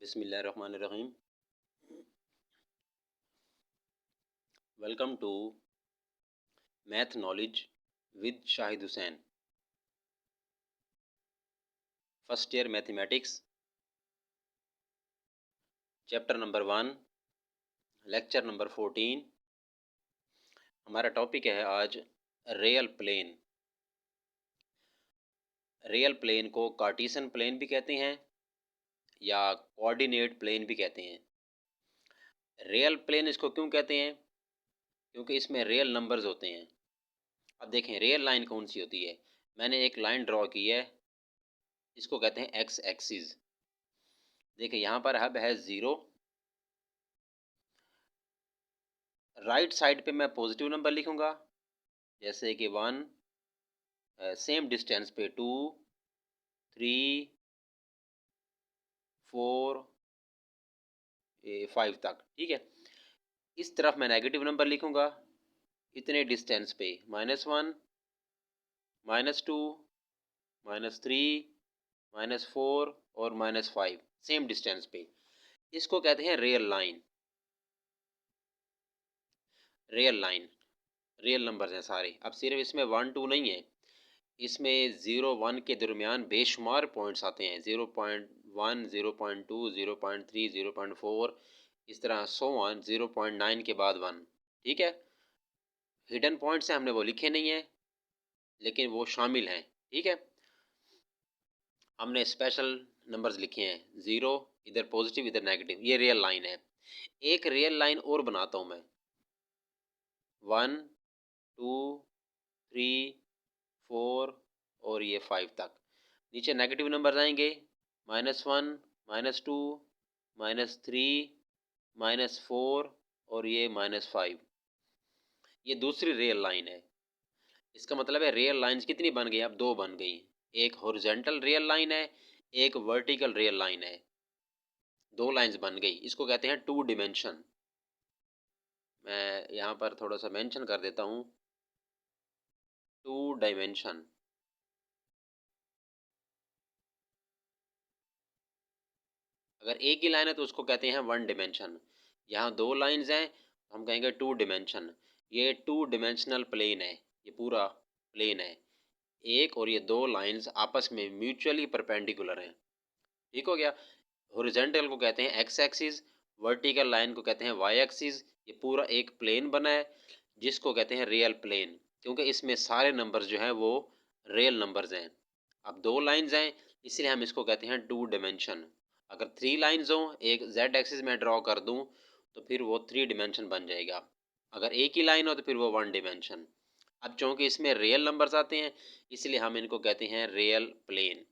बिस्मिल्लाहिर्रहमानिर्रहीम। Welcome to math knowledge with Shahid Hussain. First year mathematics, chapter number 1, lecture number 14। हमारा topic है आज real plane. Real plane को Cartesian plane भी कहते हैं या कोऑर्डिनेट प्लेन भी कहते हैं। रियल प्लेन इसको क्यों कहते हैं? क्योंकि इसमें रियल नंबर्स होते हैं। अब देखें रियल लाइन कौन सी होती है। मैंने एक लाइन ड्रॉ की है, इसको कहते हैं एक्स एक्सिस। देखिए यहाँ पर हब है 0, राइट साइड पे मैं पॉजिटिव नंबर लिखूंगा, जैसे कि 1, सेम डिस्टेंस पे 2, 3, 4, 5 तक, ठीक है। इस तरफ मैं नेगेटिव नंबर लिखूंगा, इतने डिस्टेंस पे -1, -2, -3, -4 और -5, सेम डिस्टेंस पे। इसको कहते हैं real line. Real line, real numbers हैं सारे। अब सिर्फ इसमें 1, 2 नहीं है, इसमें 0, 1 के दरमियान बेशुमार पॉइंट्स आते हैं। 0.1, 0.2, 0.3, 0.4, इस तरह सो ऑन 0.9 के बाद 1, ठीक है। हिडन पॉइंट्स हैं, हमने वो लिखे नहीं है, लेकिन वो शामिल हैं, ठीक है। हमने स्पेशल नंबर्स लिखे हैं, 0 इधर पॉजिटिव इधर नेगेटिव। ये रियल लाइन है। एक रियल लाइन और बनाता हूँ मैं, 1, 2, 3, 4 और ये 5 तक। नीचे नेगेटिव नंबर आएंगे, -1, -2, -3, -4 और ये -5। ये दूसरी रियल लाइन है। इसका मतलब है रियल लाइंस कितनी बन गई? अब 2 बन गई। एक हॉरिजॉन्टल रियल लाइन है, एक वर्टिकल रियल लाइन है। 2 लाइंस बन गई। इसको कहते हैं 2 डिमेंशन। मैं यहाँ पर थोड़ा सा मेंशन कर देता हूँ, 2 डायमेंशन। अगर एक ही लाइन है तो उसको कहते हैं 1 डिमेंशन। यहाँ 2 लाइंस हैं, हम कहेंगे 2 डिमेंशन। ये 2 डिमेंशनल प्लेन है, ये पूरा प्लेन है। एक और ये 2 लाइंस आपस में म्यूचुअली परपेंडिकुलर हैं, ठीक हो गया। हॉरिजॉन्टल को कहते हैं एक्स एक्सिस, वर्टिकल लाइन को कहते हैं वाई एक्सिस। ये पूरा एक प्लेन बना है जिसको कहते हैं रियल प्लेन, क्योंकि इसमें सारे नंबर्स जो हैं वो रियल नंबर्स हैं। अब 2 लाइंस हैं, इसलिए हम इसको कहते हैं 2 डिमेंशन। अगर 3 लाइंस हों, एक जेड एक्सिस में ड्रॉ कर दूं तो फिर वो 3 डिमेंशन बन जाएगा। अगर एक ही लाइन हो तो फिर वो 1 डिमेंशन। अब चूंकि इसमें रियल नंबर्स आते हैं, इसलिए हम इनको कहते हैं रियल प्लेन।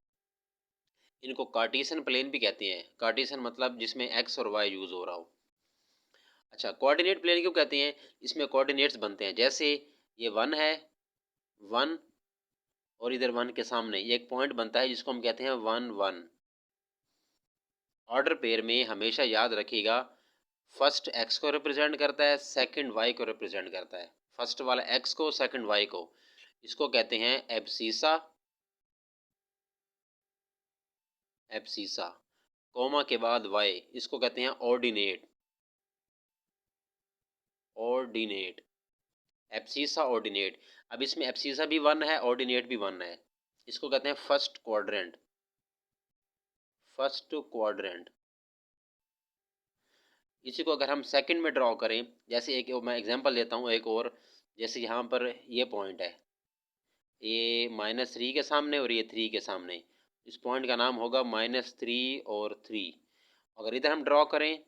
इनको कार्टेशियन प्लेन भी कहते हैं। कार्टेशियन मतलब जिसमें एक्स और वाई यूज़ हो रहा हो। अच्छा, कोऑर्डिनेट प्लेन क्यों कहते हैं? इसमें कोऑर्डिनेट्स बनते हैं। जैसे ये 1 है, 1 और इधर 1 के सामने ये एक पॉइंट बनता है जिसको हम कहते हैं 1, 1। ऑर्डर पेयर में हमेशा याद रखिएगा, फर्स्ट एक्स को रिप्रेजेंट करता है, सेकंड वाई को रिप्रेजेंट करता है। फर्स्ट वाला एक्स को, सेकंड वाई को। इसको कहते हैं एब्सीसा, एब्सीसा। कोमा के बाद वाई, इसको कहते हैं ऑर्डिनेट, ऑर्डिनेट। Abscissa, ordinate. अब इसमें एब्सीसा भी 1 है, ऑर्डिनेट भी 1 है। इसको कहते हैं फर्स्ट क्वाड्रेंट, फर्स्ट क्वाड्रेंट। इसी को अगर हम सेकंड में ड्रॉ करें, जैसे एक मैं एग्जांपल देता हूँ एक और। जैसे यहाँ पर ये पॉइंट है, ये -3 के सामने और ये 3 के सामने। इस पॉइंट का नाम होगा -3 और 3। अगर इधर हम ड्रॉ करें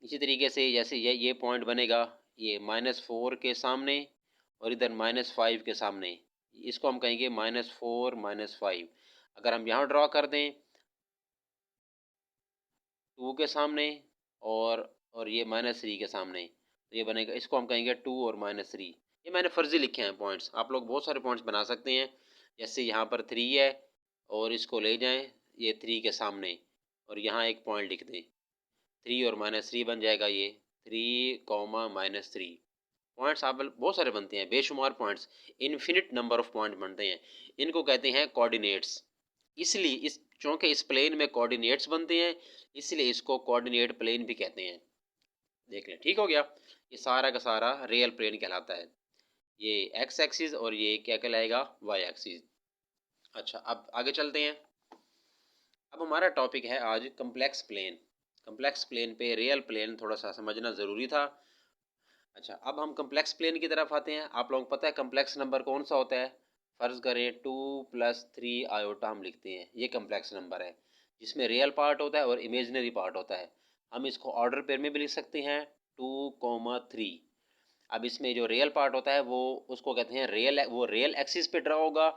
इसी तरीके से, जैसे ये पॉइंट बनेगा, ये -4 के सामने और इधर -5 के सामने। इसको हम कहेंगे -4, -5। अगर हम यहाँ ड्रॉ कर दें 2 के सामने और ये -3 के सामने, तो ये बनेगा, इसको हम कहेंगे 2 और -3। ये मैंने फर्जी लिखे हैं पॉइंट्स, आप लोग बहुत सारे पॉइंट्स बना सकते हैं। जैसे यहाँ पर 3 है और इसको ले जाएं ये 3 के सामने और यहाँ एक पॉइंट लिख दें, 3 और -3 बन जाएगा ये 3, -3। पॉइंट्स आप बहुत सारे बनते हैं, बेशुमार points, infinite number of point बनते हैं। इनको कहते हैं कोऑर्डिनेट्स। इसलिए चूँकि इस प्लेन में कोऑर्डिनेट्स बनते हैं, इसलिए इसको कोऑर्डिनेट प्लेन भी कहते हैं। देख लें, ठीक हो गया। ये सारा का सारा रियल प्लेन कहलाता है। ये एक्स एक्सिस और ये क्या कहलाएगा, वाई एक्सिस। अच्छा, अब आगे चलते हैं। अब हमारा टॉपिक है आज कम्प्लेक्स प्लेन। कम्प्लेक्स प्लेन पे रियल प्लेन थोड़ा सा समझना ज़रूरी था। अच्छा, अब हम कम्प्लेक्स प्लेन की तरफ आते हैं। आप लोगों को पता है कम्प्लेक्स नंबर कौन सा होता है? फ़र्ज़ करें 2+3 आयोटा हम लिखते हैं, ये कम्प्लेक्स नंबर है जिसमें रियल पार्ट होता है और इमेजनरी पार्ट होता है। हम इसको ऑर्डर पेयर में भी लिख सकते हैं 2, 3। अब इसमें जो रियल पार्ट होता है वो उसको कहते हैं रियल, वो रियल एक्सिस पे ड्रा होगा।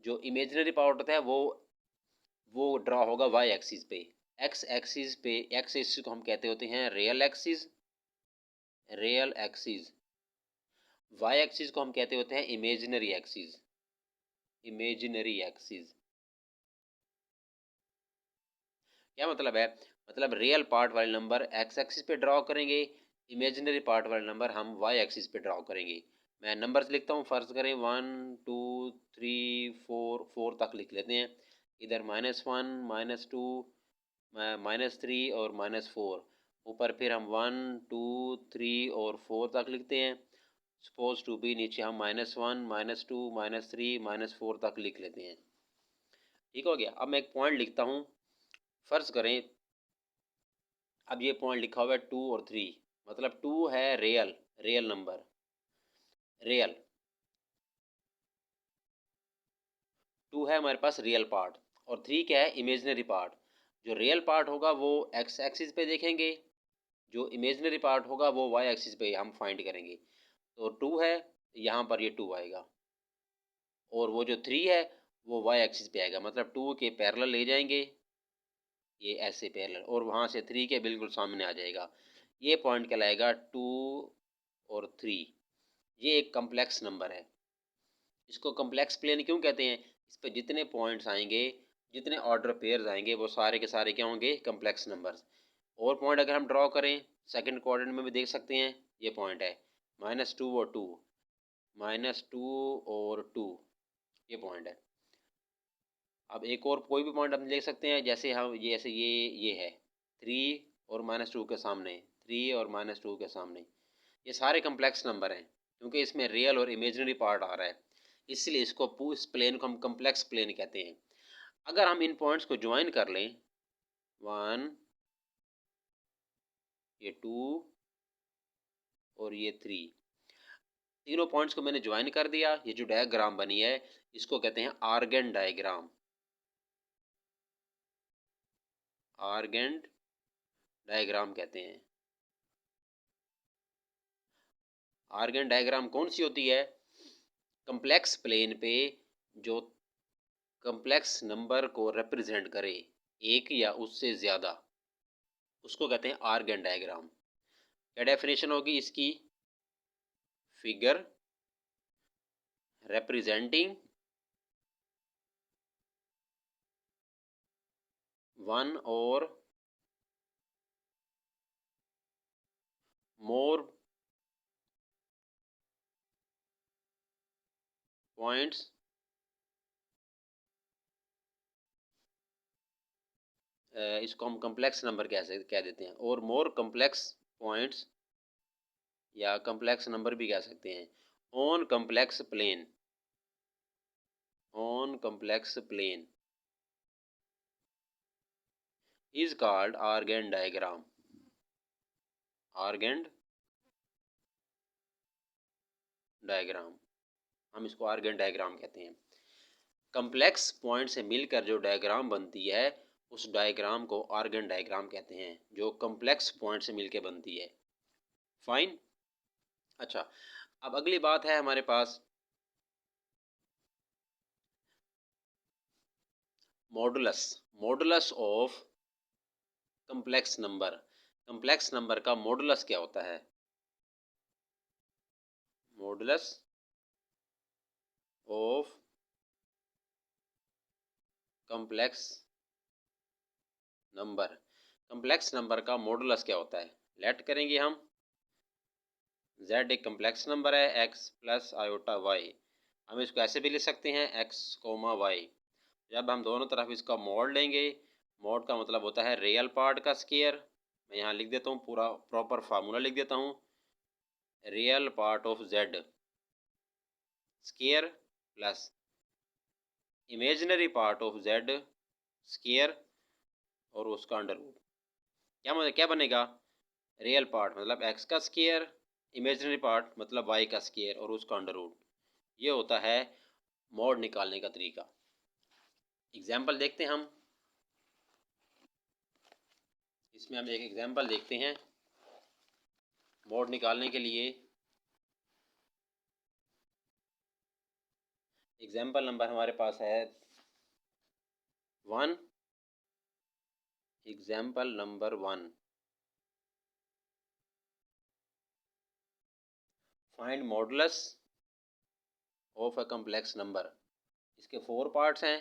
जो इमेजनरी पार्ट होता है वो ड्रा होगा वाई एक्सिस पे। एक्स एक्सिस पे, एक्स एक्सिस को हम कहते होते हैं real axis, real axis. Y axis को हम कहते होते हैं इमेजिनरी एक्सिस, इमेजिनरी एक्सिस। क्या मतलब है? मतलब रियल पार्ट वाले नंबर एक्स एक्सिस पे ड्रॉ करेंगे, इमेजिनरी पार्ट वाले नंबर हम वाई एक्सिस पे ड्रॉ करेंगे। मैं नंबर्स लिखता हूँ, फ़र्ज़ करें 1, 2, 3, 4, 4 तक लिख लेते हैं। इधर -1, -2, -3 और -4। ऊपर फिर हम 1, 2, 3 और 4 तक लिखते हैं। सपोज टू बी नीचे हम -1, -2, -3, -4 तक लिख लेते हैं। ठीक हो गया। अब मैं एक पॉइंट लिखता हूँ। फ़र्ज़ करें अब ये पॉइंट लिखा हुआ है 2 और 3, मतलब 2 है रियल, रियल नंबर, रियल 2 है हमारे पास रियल पार्ट, और 3 क्या है, इमेजनरी पार्ट। जो रियल पार्ट होगा वो एक्स एक्सिस पे देखेंगे, जो इमेजनरी पार्ट होगा वो वाई एक्सिस पे हम फाइंड करेंगे। तो 2 है, यहाँ पर ये 2 आएगा, और वो जो 3 है वो वाई एक्सिस पे आएगा, मतलब 2 के पैरेलल ले जाएंगे, ये ऐसे पैरेलल, और वहाँ से 3 के बिल्कुल सामने आ जाएगा। ये पॉइंट कहलाएगा 2 और 3। ये एक कम्प्लेक्स नंबर है। इसको कम्प्लेक्स प्लेन क्यों कहते हैं? इस पे जितने पॉइंट्स आएंगे, जितने ऑर्डर पेयर्स आएंगे, वो सारे के सारे क्या होंगे, कम्प्लेक्स नंबर्स। और पॉइंट अगर हम ड्रॉ करें सेकंड क्वाड्रेंट में भी देख सकते हैं, ये पॉइंट है -2 और 2, -2 और 2, ये पॉइंट है। अब एक और कोई भी पॉइंट हम देख सकते हैं, जैसे हम जैसे ये है 3 और -2 के सामने, 3 और -2 के सामने, ये सारे कम्प्लेक्स नंबर हैं क्योंकि इसमें रियल और इमेजिनरी पार्ट आ रहा है, इसलिए इस प्लेन को हम कम्प्लेक्स प्लेन कहते हैं। अगर हम इन पॉइंट्स को ज्वाइन कर लें, 1, ये 2 और ये 3, तीनों पॉइंट्स को मैंने ज्वाइन कर दिया, ये जो डायग्राम बनी है इसको कहते हैं आर्गेन डायग्राम, आर्गेन डायग्राम कहते हैं। आर्गेन डायग्राम कौन सी होती है? कम्प्लेक्स प्लेन पे जो कम्प्लेक्स नंबर को रिप्रेजेंट करे, एक या उससे ज़्यादा, उसको कहते हैं आर्गेन डायग्राम। क्या डेफिनेशन होगी इसकी? Figure representing one or more points इसको हम कम्प्लेक्स नंबर कह देते हैं, और मोर कम्प्लेक्स पॉइंट्स या कम्प्लेक्स नंबर भी कह सकते हैं। On complex plane, on complex plane is called Argand diagram, Argand diagram, हम इसको आर्गेन डायग्राम कहते हैं। कम्प्लेक्स पॉइंट से मिलकर जो डायग्राम बनती है उस डायग्राम को आर्गेन डायग्राम कहते हैं, जो कम्प्लेक्स पॉइंट से मिलकर बनती है। फाइन। अच्छा, अब अगली बात है हमारे पास modulus, modulus of complex number. Complex number का मॉडुलस क्या होता है? Modulus of complex number, complex number का मॉडुलस क्या होता है? लेट करेंगे हम, z एक कम्प्लेक्स नंबर है, x प्लस आयोटा y, हम इसको ऐसे भी लिख सकते हैं x, y। जब हम दोनों तरफ इसका मॉड लेंगे, मॉड का मतलब होता है रियल पार्ट का स्केयर। मैं यहाँ लिख देता हूँ, पूरा प्रॉपर फार्मूला लिख देता हूँ। Real part of Z square plus imaginary part of Z square और उसका अंडर रूट। क्या मतलब क्या बनेगा? रियल पार्ट मतलब एक्स का स्केयर, इमेजिनरी पार्ट मतलब वाई का स्केयर और उसका अंडर रूट। ये होता है मॉड निकालने का तरीका। एग्जाम्पल देखते हैं हम। इसमें हम एक एग्जाम्पल देखते हैं मॉड निकालने के लिए। एग्जाम्पल नंबर हमारे पास है 1। Example number 1, find modulus of a complex number. इसके 4 पार्ट्स हैं।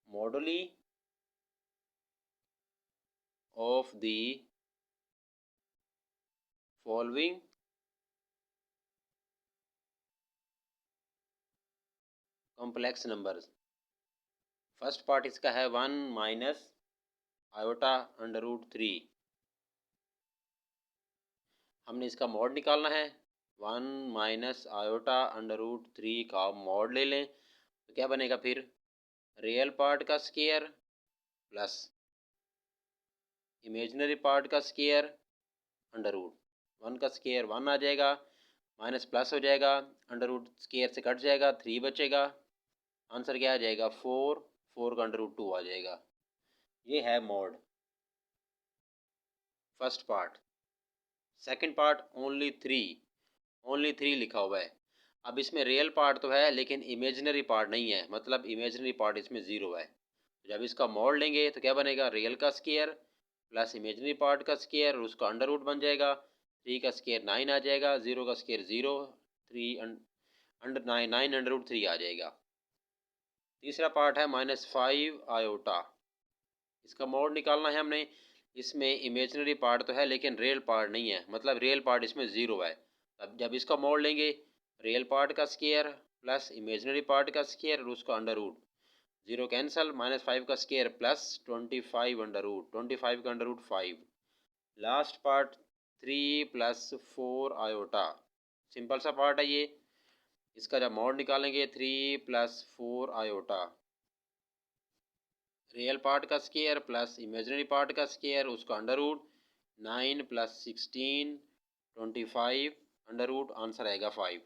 Moduli of the following complex numbers. First part इसका है 1 माइनस आयोटा अंडर रूट 3। हमने इसका मॉड निकालना है। 1 माइनस आयोटा अंडर रूट 3 का मॉड ले लें तो क्या बनेगा फिर? रियल पार्ट का स्केयर प्लस इमेजिनरी पार्ट का स्केयर अंडर रूट। 1 का स्केयर 1 आ जाएगा, माइनस प्लस हो जाएगा, अंडर रूट स्केयर से कट जाएगा, 3 बचेगा। आंसर क्या आ जाएगा? 4। 4 का अंडर रूट 2 आ जाएगा। ये है mod, first part. Second part only 3 लिखा हुआ है। अब इसमें रियल पार्ट तो है लेकिन इमेजिनरी पार्ट नहीं है, मतलब इमेजिनरी पार्ट इसमें 0 है। जब इसका मॉड लेंगे तो क्या बनेगा? रियल का स्केयर प्लस इमेजिनरी पार्ट का स्केयर और उसका अंडर रूट बन जाएगा। 3 का स्केयर 9 आ जाएगा, 0 का स्केयर 0, 3 अंडर 9 अंडर रूट 3 आ जाएगा। तीसरा पार्ट है -5 आयोटा। इसका मॉड निकालना है हमने। इसमें इमेजिनरी पार्ट तो है लेकिन रियल पार्ट नहीं है, मतलब रियल पार्ट इसमें 0 है। अब जब इसका मॉड लेंगे, रियल पार्ट का स्केयर प्लस इमेजिनरी पार्ट का स्केयर और उसका अंडर रूट। 0 कैंसल, -5 का स्केयर प्लस 25 अंडर रूट, 25 का under root 5। Last part 3 plus 4 iota. Simple सा पार्ट है ये। इसका जब मॉड निकालेंगे 3 प्लस 4 आयोटा, रियल पार्ट का स्केयर प्लस इमेजिनरी पार्ट का स्केयर उसका under root. 9 plus 16 25 under root, answer आएगा 5।